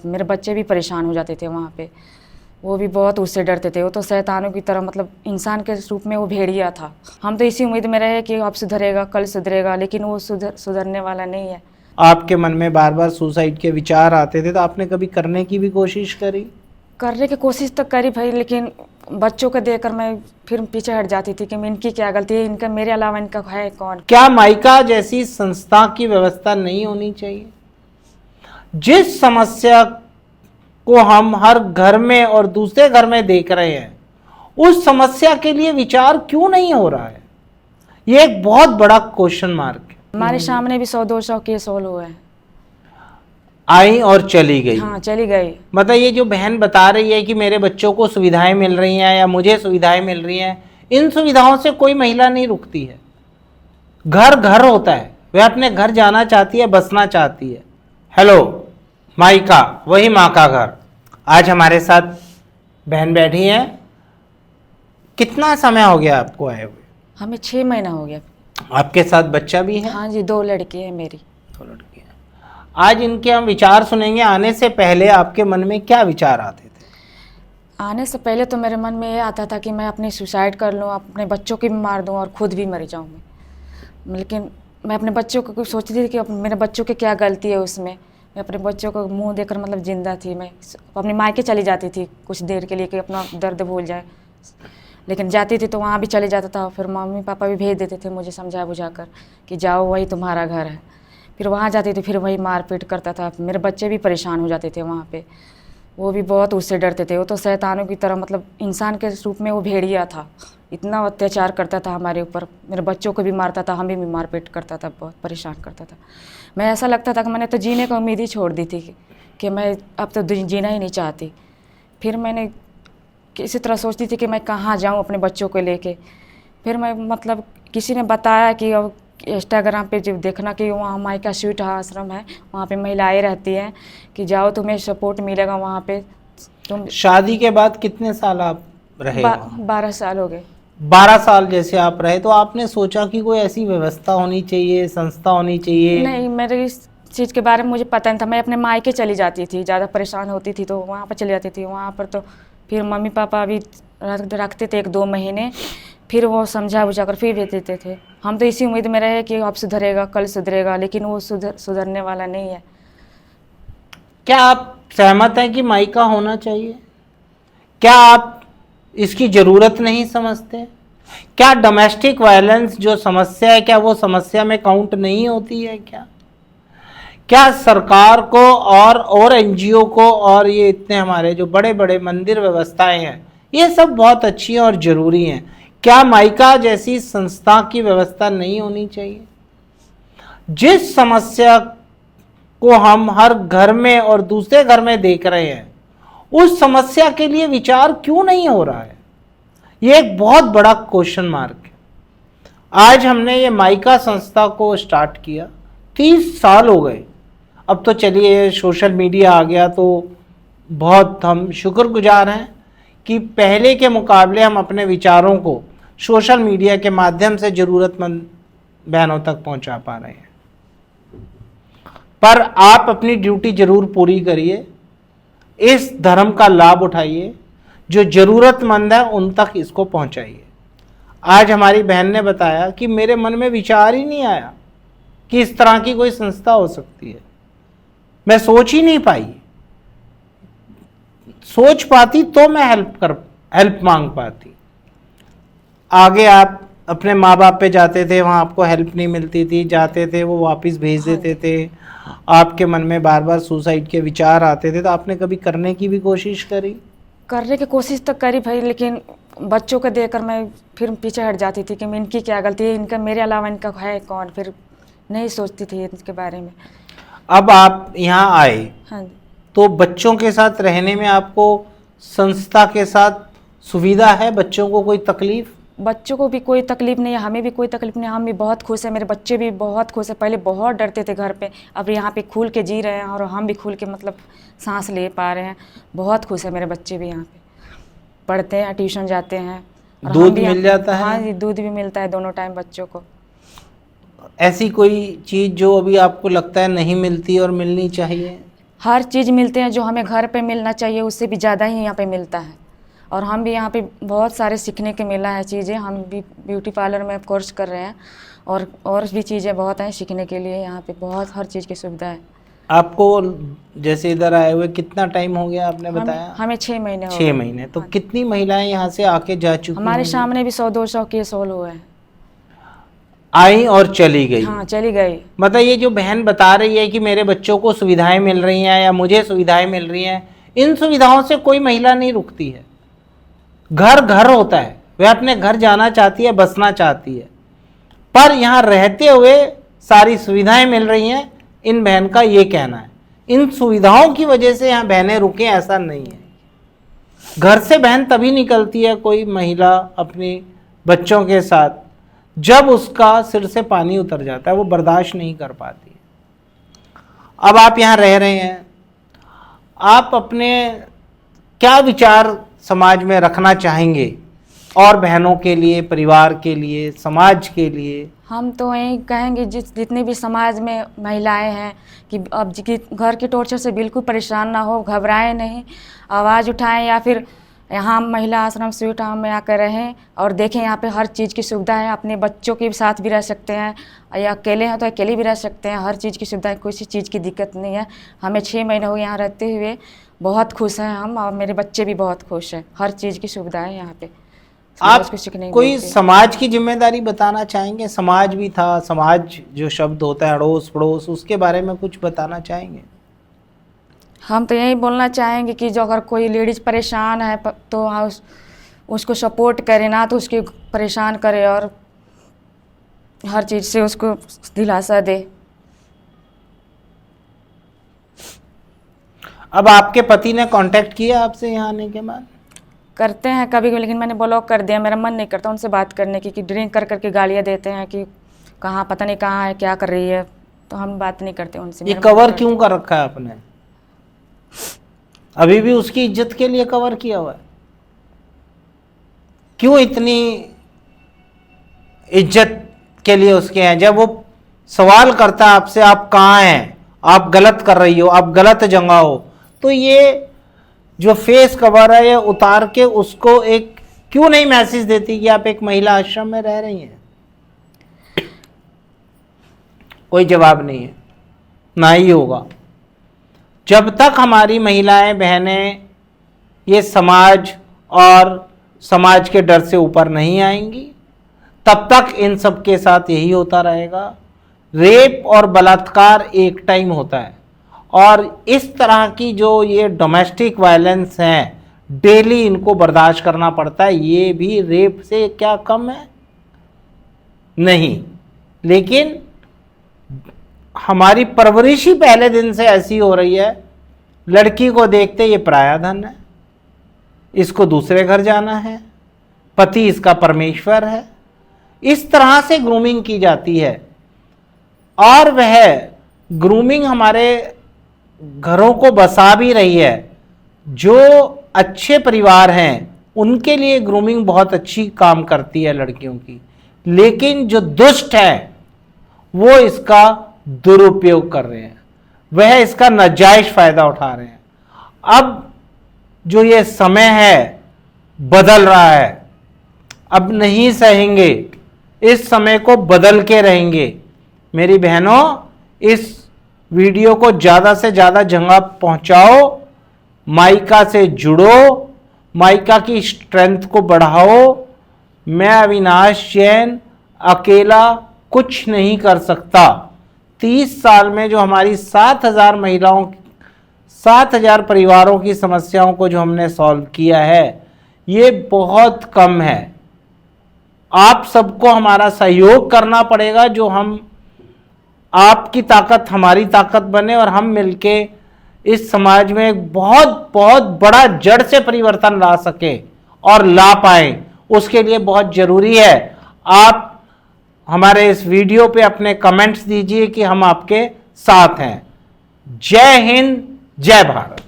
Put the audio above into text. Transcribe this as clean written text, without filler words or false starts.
मेरे बच्चे भी परेशान हो जाते थे वहाँ पे। वो भी बहुत उससे डरते थे। वो तो शैतानों की तरह मतलब इंसान के रूप में वो भेड़िया था। हम तो इसी उम्मीद में रहे कि अब सुधरेगा, कल सुधरेगा, लेकिन वो सुधरने वाला नहीं है। आपके मन में बार बार सुसाइड के विचार आते थे, तो आपने कभी करने की भी कोशिश करी? करने की कोशिश तो करी भाई, लेकिन बच्चों को देखकर मैं फिर पीछे हट जाती थी कि इनकी क्या गलती है, इनका मेरे अलावा इनका है कौन। क्या माइका जैसी संस्था की व्यवस्था नहीं होनी चाहिए? जिस समस्या को हम हर घर में और दूसरे घर में देख रहे हैं, उस समस्या के लिए विचार क्यों नहीं हो रहा है? ये एक बहुत बड़ा क्वेश्चन मार्क है। हमारे सामने भी 100-200 केस सोल्व हुए हैं। आई और चली गई। हाँ, चली गई। मतलब ये जो बहन बता रही है कि मेरे बच्चों को सुविधाएं मिल रही हैं या मुझे सुविधाएं मिल रही हैं, इन सुविधाओं से कोई महिला नहीं रुकती है। घर घर होता है, वह अपने घर जाना चाहती है, बसना चाहती है। हेलो माइका, वही माँ का घर। आज हमारे साथ बहन बैठी हैं। कितना समय हो गया आपको आए हुए? हमें 6 महीना हो गया। आपके साथ बच्चा भी है? हाँ जी, 2 लड़की है मेरी। 2 लड़कियां। आज इनके हम विचार सुनेंगे। आने से पहले आपके मन में क्या विचार आते थे? आने से पहले तो मेरे मन में ये आता था कि मैं अपनी सुसाइड कर लूँ, अपने बच्चों की भी मार दूँ और खुद भी मर जाऊँ मैं। लेकिन मैं अपने बच्चों को सोचती थी कि मेरे बच्चों की क्या गलती है उसमें। मैं अपने बच्चों को मुंह देखकर मतलब जिंदा थी। मैं अपने मायके चली जाती थी कुछ देर के लिए कि अपना दर्द भूल जाए, लेकिन जाती थी तो वहाँ भी चले जाता था। फिर मम्मी पापा भी भेज देते थे मुझे समझा बुझा कर कि जाओ, वही तुम्हारा घर है। फिर वहाँ जाती थी, फिर वही मारपीट करता था। मेरे बच्चे भी परेशान हो जाते थे वहाँ पे। वो भी बहुत उससे डरते थे। वो तो शैतानों की तरह मतलब इंसान के रूप में वो भेड़िया था। इतना अत्याचार करता था हमारे ऊपर, मेरे बच्चों को भी मारता था, हमें भी मारपीट करता था, बहुत परेशान करता था। मैं ऐसा लगता था कि मैंने तो जीने की उम्मीद ही छोड़ दी थी कि मैं अब तो जीना ही नहीं चाहती। फिर मैंने किसी तरह सोचती थी कि मैं कहाँ जाऊँ अपने बच्चों को लेके। फिर मैं मतलब किसी ने बताया कि अब इंस्टाग्राम पे जब देखना कि वहाँ माइका स्वीट आश्रम है, वहाँ पे महिलाएं रहती हैं, कि जाओ तुम्हें सपोर्ट मिलेगा वहाँ पे। तुम शादी के बाद कितने साल आप रहे? 12 साल हो गए। 12 साल जैसे आप रहे, तो आपने सोचा कि कोई ऐसी व्यवस्था होनी चाहिए, संस्था होनी चाहिए? नहीं, मेरे इस चीज़ के बारे में मुझे पता नहीं था। मैं अपने मायके चली जाती थी, ज़्यादा परेशान होती थी तो वहाँ पर चली जाती थी। वहाँ पर तो फिर मम्मी पापा भी रखते थे 1-2 महीने, फिर वो समझा बुझा कर फिर भेज देते थे। हम तो इसी उम्मीद में रहे कि अब सुधरेगा, कल सुधरेगा, लेकिन वो सुधरने वाला नहीं है। क्या आप सहमत हैं कि माइका होना चाहिए? क्या आप इसकी ज़रूरत नहीं समझते? क्या डोमेस्टिक वायलेंस जो समस्या है, क्या वो समस्या में काउंट नहीं होती है? क्या सरकार को और एनजीओ को और ये इतने हमारे जो बड़े बड़े मंदिर व्यवस्थाएं हैं, ये सब बहुत अच्छी हैं और ज़रूरी हैं। क्या माइका जैसी संस्था की व्यवस्था नहीं होनी चाहिए? जिस समस्या को हम हर घर में और दूसरे घर में देख रहे हैं, उस समस्या के लिए विचार क्यों नहीं हो रहा है? ये एक बहुत बड़ा क्वेश्चन मार्क है। आज हमने ये माइका संस्था को स्टार्ट किया, 30 साल हो गए। अब तो चलिए सोशल मीडिया आ गया, तो बहुत हम शुक्रगुजार हैं कि पहले के मुकाबले हम अपने विचारों को सोशल मीडिया के माध्यम से ज़रूरतमंद बहनों तक पहुंचा पा रहे हैं। पर आप अपनी ड्यूटी ज़रूर पूरी करिए, इस धर्म का लाभ उठाइए, जो ज़रूरतमंद है उन तक इसको पहुंचाइए। आज हमारी बहन ने बताया कि मेरे मन में विचार ही नहीं आया कि इस तरह की कोई संस्था हो सकती है। मैं सोच ही नहीं पाई। सोच पाती तो मैं हेल्प मांग पाती। आगे आप अपने माँ बाप पे जाते थे, वहाँ आपको हेल्प नहीं मिलती थी, जाते थे वो वापस भेज देते थे। आपके मन में बार बार सुसाइड के विचार आते थे, तो आपने कभी करने की भी कोशिश करी? करने की कोशिश तो करी भाई, लेकिन बच्चों को देखकर मैं फिर पीछे हट जाती थी कि इनकी क्या गलती है, इनका मेरे अलावा इनका है कौन। फिर नहीं सोचती थी इनके बारे में। अब आप यहाँ आए, हाँ जी। तो बच्चों के साथ रहने में आपको संस्था के साथ सुविधा है? बच्चों को कोई तकलीफ? बच्चों को भी कोई तकलीफ नहीं है, हमें भी कोई तकलीफ नहीं है। हम भी बहुत खुश हैं, मेरे बच्चे भी बहुत खुश हैं। पहले बहुत डरते थे घर पे, अब यहाँ पे खुल के जी रहे हैं और हम भी खुल के मतलब सांस ले पा रहे हैं। बहुत खुश है मेरे बच्चे भी। यहाँ पे पढ़ते हैं, ट्यूशन जाते हैं और दूध मिल जाता है? हाँ जी, दूध भी मिलता है दोनों टाइम बच्चों को। ऐसी कोई चीज़ जो अभी आपको लगता है नहीं मिलती और मिलनी चाहिए? हर चीज़ मिलते हैं जो हमें घर पे मिलना चाहिए, उससे भी ज़्यादा ही यहाँ पे मिलता है। और हम भी यहाँ पे बहुत सारे सीखने के मिला है चीज़ें। हम भी ब्यूटी पार्लर में कोर्स कर रहे हैं और भी चीज़ें बहुत हैं सीखने के लिए। यहाँ पे बहुत हर चीज़ की सुविधा है। आपको जैसे इधर आए हुए कितना टाइम हो गया आपने बताया? हमें 6 महीने हो 6 गए। महीने। तो कितनी महिलाएं यहाँ से आके जा चुकी हमारे होंगी? सामने भी 100-200 केस हॉल हुए हैं। आई और चली गई। हाँ, चली गई। मतलब ये जो बहन बता रही है कि मेरे बच्चों को सुविधाएं मिल रही हैं या मुझे सुविधाएं मिल रही हैं, इन सुविधाओं से कोई महिला नहीं रुकती है। घर घर होता है, वह अपने घर जाना चाहती है, बसना चाहती है, पर यहाँ रहते हुए सारी सुविधाएं मिल रही हैं, इन बहन का ये कहना है। इन सुविधाओं की वजह से यहाँ बहनें रुके, ऐसा नहीं है। घर से बहन तभी निकलती है कोई महिला अपने बच्चों के साथ जब उसका सिर से पानी उतर जाता है, वो बर्दाश्त नहीं कर पाती। अब आप यहाँ रह रहे हैं, आप अपने क्या विचार समाज में रखना चाहेंगे और बहनों के लिए, परिवार के लिए, समाज के लिए? हम तो यही कहेंगे जितने भी समाज में महिलाएं हैं कि अब घर के टॉर्चर से बिल्कुल परेशान ना हो, घबराएं नहीं, आवाज़ उठाएं या फिर यहाँ महिला आश्रम स्वीट होम में आकर रहें और देखें। यहाँ पे हर चीज़ की सुविधा है। अपने बच्चों के साथ भी रह सकते हैं या अकेले हैं तो अकेले भी रह सकते हैं। हर चीज़ की सुविधा है, कोई सी चीज़ की दिक्कत नहीं है। हमें 6 महीने हो यहाँ रहते हुए, बहुत खुश हैं हम और मेरे बच्चे भी बहुत खुश हैं। हर चीज़ की सुविधा है यहाँ पे। आप कोई समाज की जिम्मेदारी बताना चाहेंगे? समाज भी था, समाज जो शब्द होता है अड़ोस पड़ोस, उसके बारे में कुछ बताना चाहेंगे? हम तो यही बोलना चाहेंगे कि जो अगर कोई लेडीज़ परेशान है तो उसको सपोर्ट करे, ना तो उसके परेशान करे और हर चीज़ से उसको दिलासा दे। अब आपके पति ने कांटेक्ट किया आपसे यहाँ आने के बाद? करते हैं कभी कभी, लेकिन मैंने ब्लॉक कर दिया। मेरा मन नहीं करता उनसे बात करने की कि ड्रिंक कर करके गालियाँ देते हैं कि कहाँ पता नहीं कहाँ है, क्या कर रही है, तो हम बात नहीं करते उनसे। ये कवर क्यों कर रखा है आपने? अभी भी उसकी इज्जत के लिए कवर किया हुआ है? क्यों इतनी इज्जत के लिए उसके हैं? जब वो सवाल करता है आपसे, आप कहाँ हैं, आप गलत कर रही हो, आप गलत जगह हो, तो ये जो फेस कवर है ये उतार के उसको एक क्यों नहीं मैसेज देती कि आप एक महिला आश्रम में रह रही हैं? कोई जवाब नहीं है, ना ही होगा। जब तक हमारी महिलाएं बहनें ये समाज और समाज के डर से ऊपर नहीं आएंगी, तब तक इन सब के साथ यही होता रहेगा। रेप और बलात्कार एक टाइम होता है और इस तरह की जो ये डोमेस्टिक वायलेंस हैं, डेली इनको बर्दाश्त करना पड़ता है। ये भी रेप से क्या कम है? नहीं, लेकिन हमारी परवरिश ही पहले दिन से ऐसी हो रही है। लड़की को देखते ये पराया धन है, इसको दूसरे घर जाना है, पति इसका परमेश्वर है। इस तरह से ग्रूमिंग की जाती है और वह ग्रूमिंग हमारे घरों को बसा भी रही है। जो अच्छे परिवार हैं उनके लिए ग्रूमिंग बहुत अच्छी काम करती है लड़कियों की, लेकिन जो दुष्ट हैं वो इसका दुरुपयोग कर रहे हैं, वह इसका नाजायज फायदा उठा रहे हैं। अब जो ये समय है बदल रहा है, अब नहीं सहेंगे, इस समय को बदल के रहेंगे। मेरी बहनों, इस वीडियो को ज़्यादा से ज़्यादा जगह पहुंचाओ, माइका से जुड़ो, माइका की स्ट्रेंथ को बढ़ाओ। मैं अविनाश जैन अकेला कुछ नहीं कर सकता। 30 साल में जो हमारी 7,000 महिलाओं, 7,000 परिवारों की समस्याओं को जो हमने सॉल्व किया है, ये बहुत कम है। आप सबको हमारा सहयोग करना पड़ेगा, जो हम आपकी ताकत हमारी ताकत बने और हम मिलके इस समाज में एक बहुत बहुत बड़ा जड़ से परिवर्तन ला सके और ला पाए। उसके लिए बहुत ज़रूरी है आप हमारे इस वीडियो पे अपने कमेंट्स दीजिए कि हम आपके साथ हैं। जय हिंद, जय भारत।